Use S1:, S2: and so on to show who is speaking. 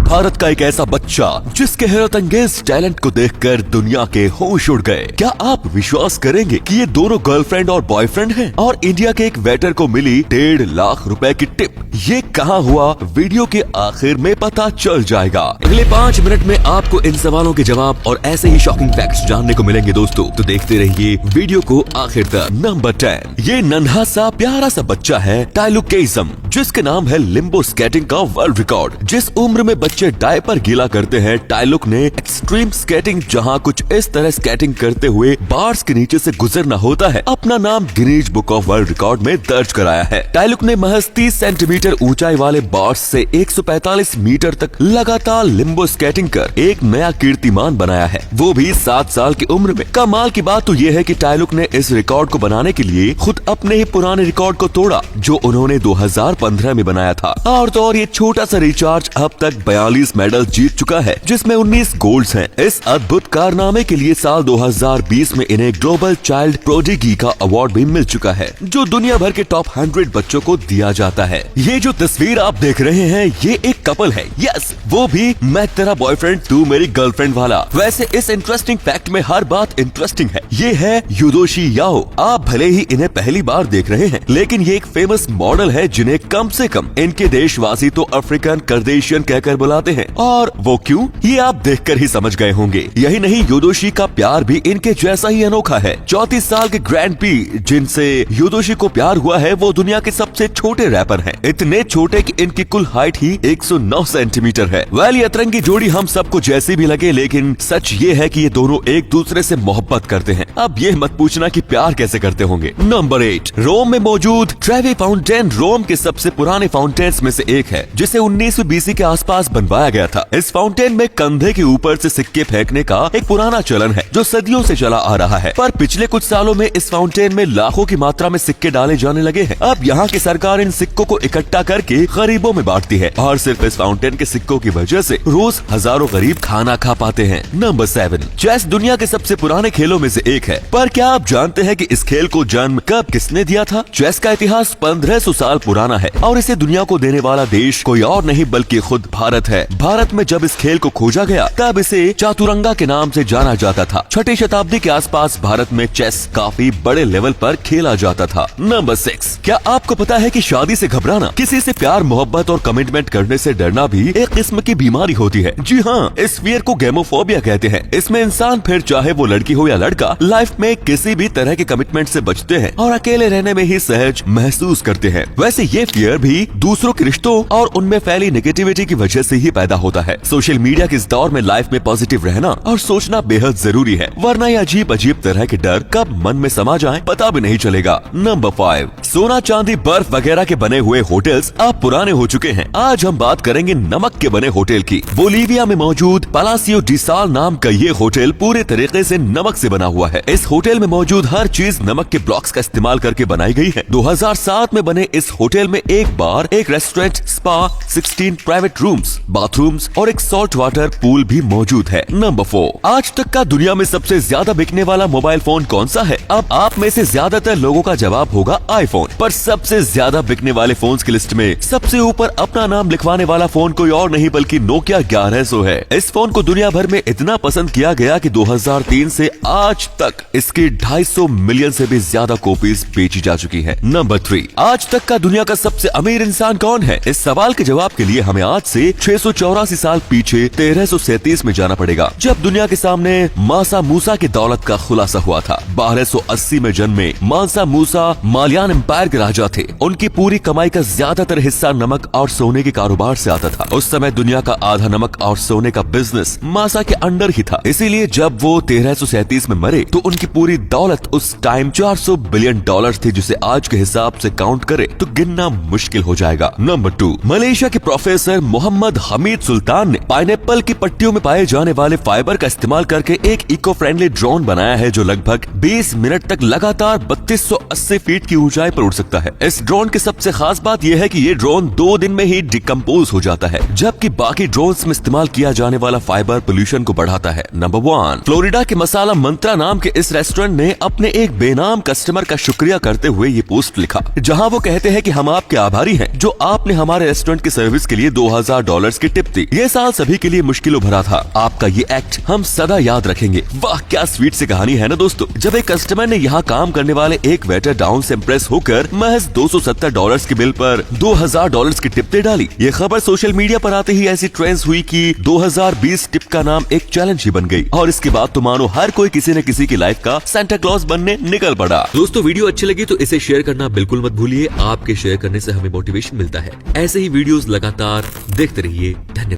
S1: भारत का एक ऐसा बच्चा जिसके हैरत अंगेज टैलेंट को देखकर दुनिया के होश उड़ गए। क्या आप विश्वास करेंगे कि ये दोनों गर्लफ्रेंड और बॉयफ्रेंड हैं और इंडिया के एक वेटर को मिली 1.5 लाख रुपए की टिप। ये कहाँ हुआ, वीडियो के आखिर में पता चल जाएगा। अगले 5 मिनट में आपको इन सवालों के जवाब और ऐसे ही शॉकिंग फैक्ट्स जानने को मिलेंगे दोस्तों, तो देखते रहिए वीडियो को आखिर तक। नंबर 10, ये नन्हा सा प्यारा सा बच्चा है टाइलुक केइसम, जिसके नाम है लिम्बो स्केटिंग का वर्ल्ड रिकॉर्ड। जिस उम्र में बच्चे डायपर गीला करते हैं, टाइलुक ने एक्सट्रीम स्केटिंग, जहां कुछ इस तरह स्केटिंग करते हुए बार्स के नीचे से गुजरना होता है, अपना नाम Guinness book of world record में दर्ज कराया है। टाइलुक ने महज 30 सेंटीमीटर ऊंचाई वाले बार्स से 145 मीटर तक लगातार लिम्बो स्केटिंग कर एक नया कीर्तिमान बनाया है, वो भी 7 साल की उम्र में। कमाल की बात तो ये है कि टाइलुक ने इस रिकॉर्ड को बनाने के लिए खुद अपने ही पुराने रिकॉर्ड को तोड़ा, जो उन्होंने 2015 में बनाया था। और तो और ये छोटा सा रिचार्ज अब तक 42 मेडल जीत चुका है, जिसमें 19 गोल्ड्स हैं। इस अद्भुत कारनामे के लिए साल 2020 में इन्हें ग्लोबल चाइल्ड प्रोडिगी का अवार्ड भी मिल चुका है, जो दुनिया भर के टॉप 100 बच्चों को दिया जाता है। ये जो तस्वीर आप देख रहे हैं, ये एक कपल है। यस, वो भी मैं तेरा बॉयफ्रेंड तू मेरी गर्लफ्रेंड वाला। वैसे इस इंटरेस्टिंग फैक्ट में हर बात इंटरेस्टिंग है। ये है युदोशी याओ। आप भले ही इन्हें पहली बार देख रहे हैं, लेकिन ये एक फेमस मॉडल है जिन्हें कम से कम इनके देशवासी तो अफ्रीकन कर्देशियन कहकर बुलाते हैं। और वो क्यों, ये आप देखकर ही समझ गए होंगे। यही नहीं, युदोशी का प्यार भी इनके जैसा ही अनोखा है। 34 साल के ग्रैंड पी जिनसे युदोशी को प्यार हुआ है, वो दुनिया के सबसे छोटे रैपर हैं। इतने छोटे कि इनकी कुल हाइट ही 109 सेंटीमीटर है। वेल, ये अतरंगी जोड़ी हम सबको जैसी भी लगे, लेकिन सच ये है कि ये दोनों एक दूसरे से मोहब्बत करते हैं। अब ये मत पूछना कि प्यार कैसे करते होंगे। नंबर 8, रोम में मौजूद ट्रेवी फाउंटेन रोम के सबसे पुराने फाउंटेन्स में से एक है, जिसे 19वीं बीसी के आसपास बनवाया गया था। इस फाउंटेन में कंधे के ऊपर से सिक्के फेंकने का एक पुराना चलन है, जो सदियों से चला आ रहा है। पर पिछले कुछ सालों में इस फाउंटेन में लाखों की मात्रा में सिक्के डाले जाने लगे हैं। अब यहाँ की सरकार इन सिक्कों को इकट्ठा करके गरीबों में बांटती है, और सिर्फ इस फाउंटेन के सिक्कों की वजह से रोज हजारों गरीब खाना खा पाते हैं। नंबर 7, चेस दुनिया के सबसे पुराने खेलों में से एक है। पर क्या आप जानते हैं कि इस खेल को जन्म कब किसने दिया था? चेस का इतिहास 1500 साल पुराना है, और इसे दुनिया को देने वाला देश कोई और नहीं बल्कि खुद भारत है। भारत में जब इस खेल को खोजा गया, तब इसे चातुरंगा के नाम से जाना जाता था। 6ठी शताब्दी के आसपास भारत में चेस काफी बड़े लेवल पर खेला जाता था। नंबर 6, क्या आपको पता है कि शादी से घबराना, किसी से प्यार मोहब्बत और कमिटमेंट करने से डरना भी एक किस्म की बीमारी होती है? जी हाँ, इस फियर को गैमोफोबिया कहते हैं। इसमें इंसान, फिर चाहे वो लड़की हो या लड़का, लाइफ में किसी भी तरह के कमिटमेंट से बचते हैं और अकेले रहने में ही सहज महसूस करते हैं। वैसे ये फियर भी दूसरों के रिश्तों और उनमें फैली नेगेटिविटी की वजह से ही पैदा होता है। सोशल मीडिया के इस दौर में लाइफ में पॉजिटिव रहना और सोचना बेहद जरूरी है, वरना ये अजीब अजीब तरह के डर कब मन में समा जाए पता भी नहीं चलेगा। नंबर 5, सोना चांदी बर्फ वगैरह के बने हुए होटल्स अब पुराने हो चुके हैं। आज हम बात करेंगे नमक के बने होटल की। बोलीविया में मौजूद पलासियो डी साल नाम का ये होटल पूरे तरीके से नमक से बना हुआ है। इस होटल में मौजूद हर चीज नमक के ब्लॉक्स का इस्तेमाल करके बनाई गई है। 2007 में बने इस होटल में एक बार, एक restaurant, spa, 16 private rooms, bathrooms और एक सॉल्ट वाटर पूल भी मौजूद है। नंबर 4, आज तक का दुनिया में सबसे ज्यादा बिकने वाला मोबाइल फोन कौन सा है? अब आप में से ज्यादातर लोगों का जवाब होगा आईफोन। पर सबसे ज्यादा बिकने वाले फोन्स की लिस्ट में सबसे ऊपर अपना नाम लिखवाने वाला फोन कोई और नहीं बल्कि नोकिया 1100 है। इस फोन को दुनिया भर में इतना पसंद किया गया कि 2003 से आज तक इसकी 250 मिलियन से भी ज्यादा कॉपीज बेची जा चुकी है। नंबर 3, आज तक का दुनिया का सबसे अमीर इंसान कौन है? इस सवाल के जवाब के लिए हमें आज से 684 साल पीछे 1337 में जाना पड़ेगा, जब दुनिया के सामने मासा मूसा की दौलत का खुलासा हुआ था। 1280 में जन्मे मानसा मूसा मालियान एम्पायर के राजा थे। उनकी पूरी कमाई का ज्यादातर हिस्सा नमक और सोने के कारोबार से आता था। उस समय दुनिया का आधा नमक और सोने का बिजनेस मासा के अंडर ही था। इसीलिए जब वो 1337 में मरे तो उनकी पूरी दौलत उस टाइम $400 बिलियन थी, जिसे आज के हिसाब से काउंट करे तो गिनना मुश्किल हो जाएगा। नंबर 2, मलेशिया के प्रोफेसर मोहम्मद हमीद सुल्तान ने पाइनएप्पल की पट्टियों में पाए जाने वाले फाइबर का इस्तेमाल करके एक इको फ्रेंडली ड्रोन बनाया है, जो लगभग 20 मिनट तक लगातार 3280 फीट की ऊंचाई पर उड़ सकता है। इस ड्रोन की सबसे खास बात यह यह है कि ये ड्रोन 2 दिन में ही डिकम्पोज हो जाता है, जबकि बाकी ड्रोन्स में इस्तेमाल किया जाने वाला फाइबर पोल्यूशन को बढ़ाता है। नंबर 1, फ्लोरिडा के मसाला मंत्रा नाम के इस रेस्टोरेंट ने अपने एक बेनाम कस्टमर का शुक्रिया करते हुए ये पोस्ट लिखा, जहां वो कहते हैं कि हम आपके आभारी हैं जो आपने हमारे रेस्टोरेंट की सर्विस के लिए $2000 की टिप दी। ये साल सभी के लिए मुश्किलों भरा था, आपका ये एक्ट हम सदा याद रखेंगे। वाह क्या स्वीट सी कहानी है ना दोस्तों। जब एक कस्टमर ने यहाँ काम करने वाले एक वेटर डाउन से इम्प्रेस होकर महज $270 के बिल पर $2000 की टिप दे डाली। ये खबर सोशल मीडिया पर आते ही ऐसी ट्रेंड्स हुई कि 2020 टिप का नाम एक चैलेंज ही बन गई, और इसके बाद तो मानो हर कोई किसी न किसी की लाइफ का सेंटा क्लॉज बनने निकल पड़ा। दोस्तों वीडियो अच्छी लगी तो इसे शेयर करना बिल्कुल मत भूलिए, आपके शेयर करने से हमें मोटिवेशन मिलता है। ऐसे ही वीडियोस लगातार देखते रहिए। धन्यवाद।